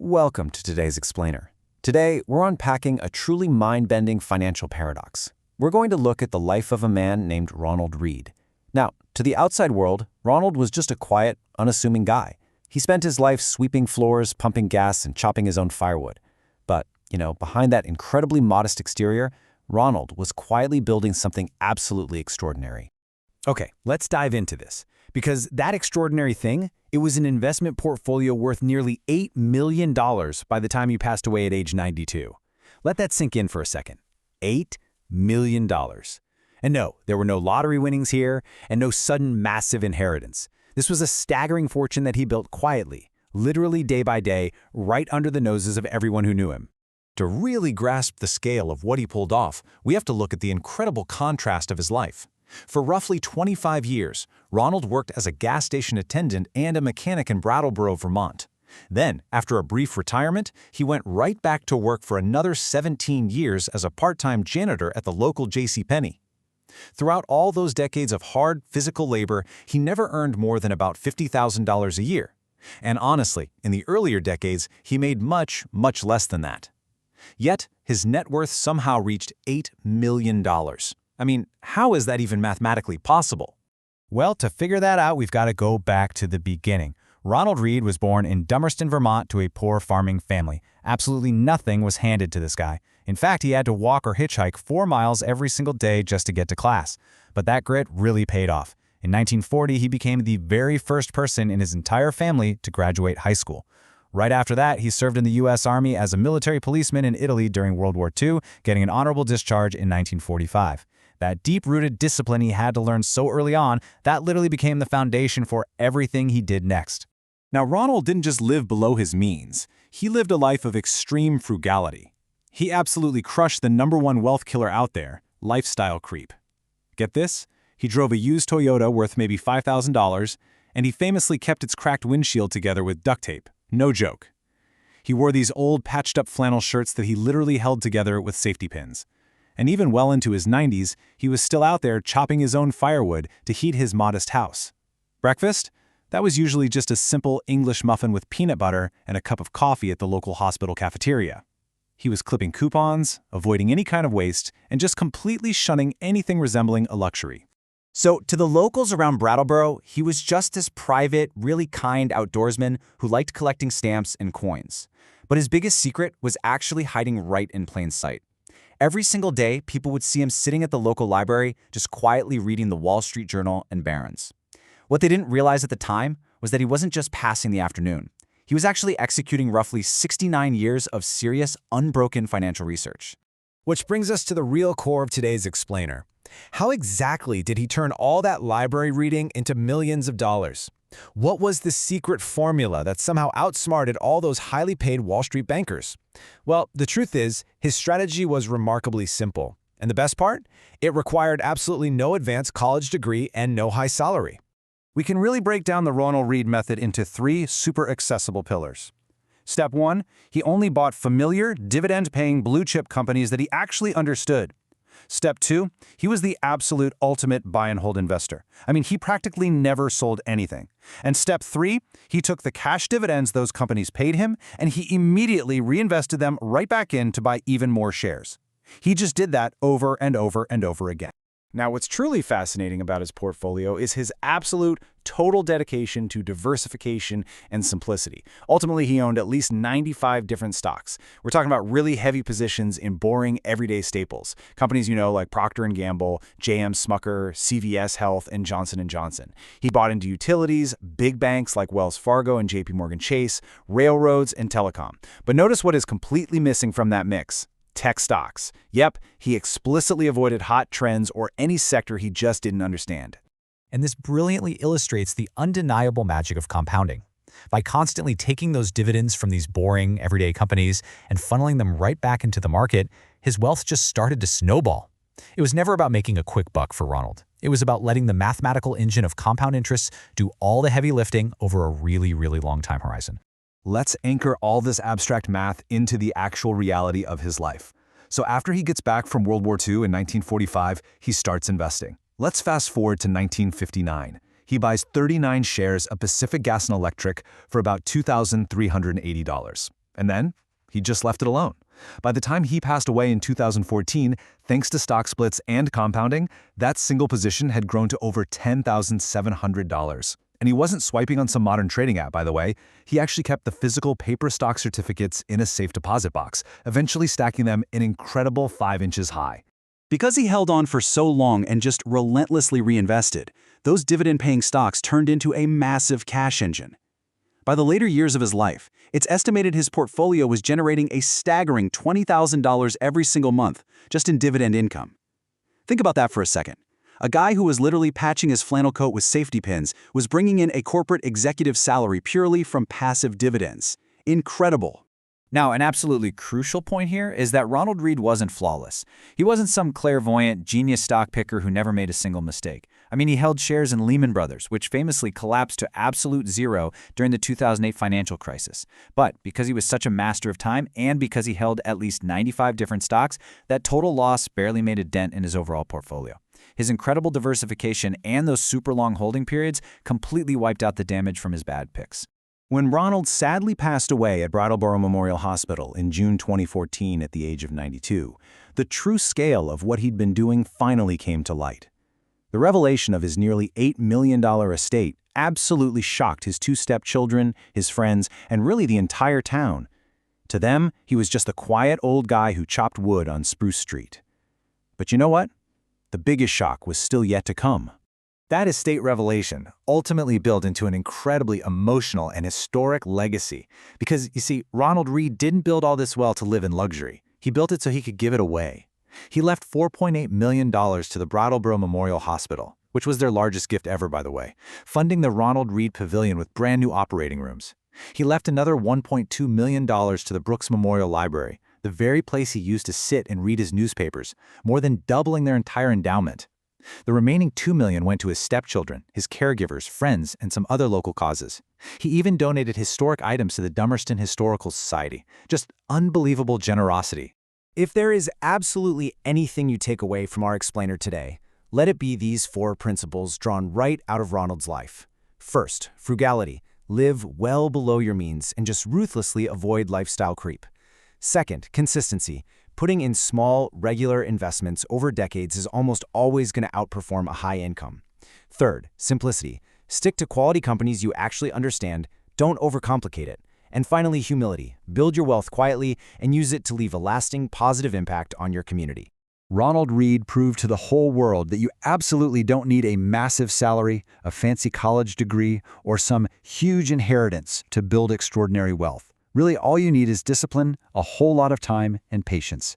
Welcome to today's Explainer. Today, we're unpacking a truly mind-bending financial paradox. We're going to look at the life of a man named Ronald Read. Now, to the outside world, Ronald was just a quiet, unassuming guy. He spent his life sweeping floors, pumping gas, and chopping his own firewood. But, behind that incredibly modest exterior, Ronald was quietly building something absolutely extraordinary. Okay, let's dive into this. Because that extraordinary thing, it was an investment portfolio worth nearly $8 million by the time he passed away at age 92. Let that sink in for a second. $8 million. And no, there were no lottery winnings here and no sudden massive inheritance. This was a staggering fortune that he built quietly, literally day by day, right under the noses of everyone who knew him. To really grasp the scale of what he pulled off, we have to look at the incredible contrast of his life. For roughly 25 years, Ronald worked as a gas station attendant and a mechanic in Brattleboro, Vermont. Then, after a brief retirement, he went right back to work for another 17 years as a part-time janitor at the local JCPenney. Throughout all those decades of hard, physical labor, he never earned more than about $50,000 a year. And honestly, in the earlier decades, he made much, much less than that. Yet, his net worth somehow reached $8 million. I mean, how is that even mathematically possible? Well, to figure that out, we've got to go back to the beginning. Ronald Read was born in Dummerston, Vermont to a poor farming family. Absolutely nothing was handed to this guy. In fact, he had to walk or hitchhike 4 miles every single day just to get to class. But that grit really paid off. In 1940, he became the very first person in his entire family to graduate high school. Right after that, he served in the U.S. Army as a military policeman in Italy during World War II, getting an honorable discharge in 1945. That deep-rooted discipline he had to learn so early on, that literally became the foundation for everything he did next. Now, Ronald didn't just live below his means. He lived a life of extreme frugality. He absolutely crushed the #1 wealth killer out there, lifestyle creep. Get this? He drove a used Toyota worth maybe $5,000, and he famously kept its cracked windshield together with duct tape. No joke. He wore these old patched-up flannel shirts that he literally held together with safety pins. And even well into his 90s, he was still out there chopping his own firewood to heat his modest house. Breakfast? That was usually just a simple English muffin with peanut butter and a cup of coffee at the local hospital cafeteria. He was clipping coupons, avoiding any kind of waste, and just completely shunning anything resembling a luxury. So, to the locals around Brattleboro, he was just this private, really kind outdoorsman who liked collecting stamps and coins. But his biggest secret was actually hiding right in plain sight. Every single day, people would see him sitting at the local library, just quietly reading the Wall Street Journal and Barron's. What they didn't realize at the time was that he wasn't just passing the afternoon. He was actually executing roughly 69 years of serious, unbroken financial research. Which brings us to the real core of today's Explainer. How exactly did he turn all that library reading into millions of dollars? What was the secret formula that somehow outsmarted all those highly paid Wall Street bankers? Well, the truth is, his strategy was remarkably simple. And the best part? It required absolutely no advanced college degree and no high salary. We can really break down the Ronald Read method into 3 super accessible pillars. Step 1, he only bought familiar, dividend-paying blue-chip companies that he actually understood. Step 2, he was the absolute ultimate buy-and-hold investor. I mean, he practically never sold anything. And step 3, he took the cash dividends those companies paid him, and he immediately reinvested them right back in to buy even more shares. He just did that over and over and over again. Now, what's truly fascinating about his portfolio is his absolute, total dedication to diversification and simplicity. Ultimately, he owned at least 95 different stocks. We're talking about really heavy positions in boring, everyday staples. Companies like Procter & Gamble, J.M. Smucker, CVS Health, and Johnson & Johnson. He bought into utilities, big banks like Wells Fargo and JP Chase, railroads, and telecom. But notice what is completely missing from that mix. Tech stocks. Yep, he explicitly avoided hot trends or any sector he just didn't understand. And this brilliantly illustrates the undeniable magic of compounding. By constantly taking those dividends from these boring, everyday companies and funneling them right back into the market, his wealth just started to snowball. It was never about making a quick buck for Ronald. It was about letting the mathematical engine of compound interest do all the heavy lifting over a really, really long time horizon. Let's anchor all this abstract math into the actual reality of his life. So after he gets back from World War II in 1945, he starts investing. Let's fast forward to 1959. He buys 39 shares of Pacific Gas and Electric for about $2,380. And then he just left it alone. By the time he passed away in 2014, thanks to stock splits and compounding, that single position had grown to over $10,700. And he wasn't swiping on some modern trading app, by the way. He actually kept the physical paper stock certificates in a safe deposit box, eventually stacking them an incredible 5 inches high. Because he held on for so long and just relentlessly reinvested, those dividend-paying stocks turned into a massive cash engine. By the later years of his life, it's estimated his portfolio was generating a staggering $20,000 every single month just in dividend income. Think about that for a second. A guy who was literally patching his flannel coat with safety pins was bringing in a corporate executive salary purely from passive dividends. Incredible. Now, an absolutely crucial point here is that Ronald Reed wasn't flawless. He wasn't some clairvoyant, genius stock picker who never made a single mistake. I mean, he held shares in Lehman Brothers, which famously collapsed to absolute zero during the 2008 financial crisis. But because he was such a master of time and because he held at least 95 different stocks, that total loss barely made a dent in his overall portfolio. His incredible diversification and those super long holding periods completely wiped out the damage from his bad picks. When Ronald sadly passed away at Brattleboro Memorial Hospital in June 2014 at the age of 92, the true scale of what he'd been doing finally came to light. The revelation of his nearly $8 million estate absolutely shocked his 2 stepchildren, his friends, and really the entire town. To them, he was just a quiet old guy who chopped wood on Spruce Street. But you know what? The biggest shock was still yet to come. That estate revelation ultimately built into an incredibly emotional and historic legacy. Because, you see, Ronald Reed didn't build all this wealth to live in luxury. He built it so he could give it away. He left $4.8 million to the Brattleboro Memorial Hospital, which was their largest gift ever, by the way, funding the Ronald Reed Pavilion with brand new operating rooms. He left another $1.2 million to the Brooks Memorial Library, the very place he used to sit and read his newspapers, more than doubling their entire endowment. The remaining $2 million went to his stepchildren, his caregivers, friends, and some other local causes. He even donated historic items to the Dummerston Historical Society. Just unbelievable generosity. If there is absolutely anything you take away from our explainer today, let it be these 4 principles drawn right out of Ronald's life. First, frugality. Live well below your means and just ruthlessly avoid lifestyle creep. Second, consistency. Putting in small, regular investments over decades is almost always going to outperform a high income. Third, simplicity. Stick to quality companies you actually understand, don't overcomplicate it. And finally, humility. Build your wealth quietly and use it to leave a lasting, positive impact on your community. Ronald Reed proved to the whole world that you absolutely don't need a massive salary, a fancy college degree, or some huge inheritance to build extraordinary wealth. Really, all you need is discipline, a whole lot of time, and patience.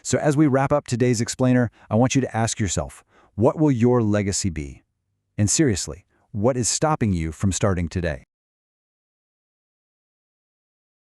So as we wrap up today's explainer, I want you to ask yourself, what will your legacy be? And seriously, what is stopping you from starting today?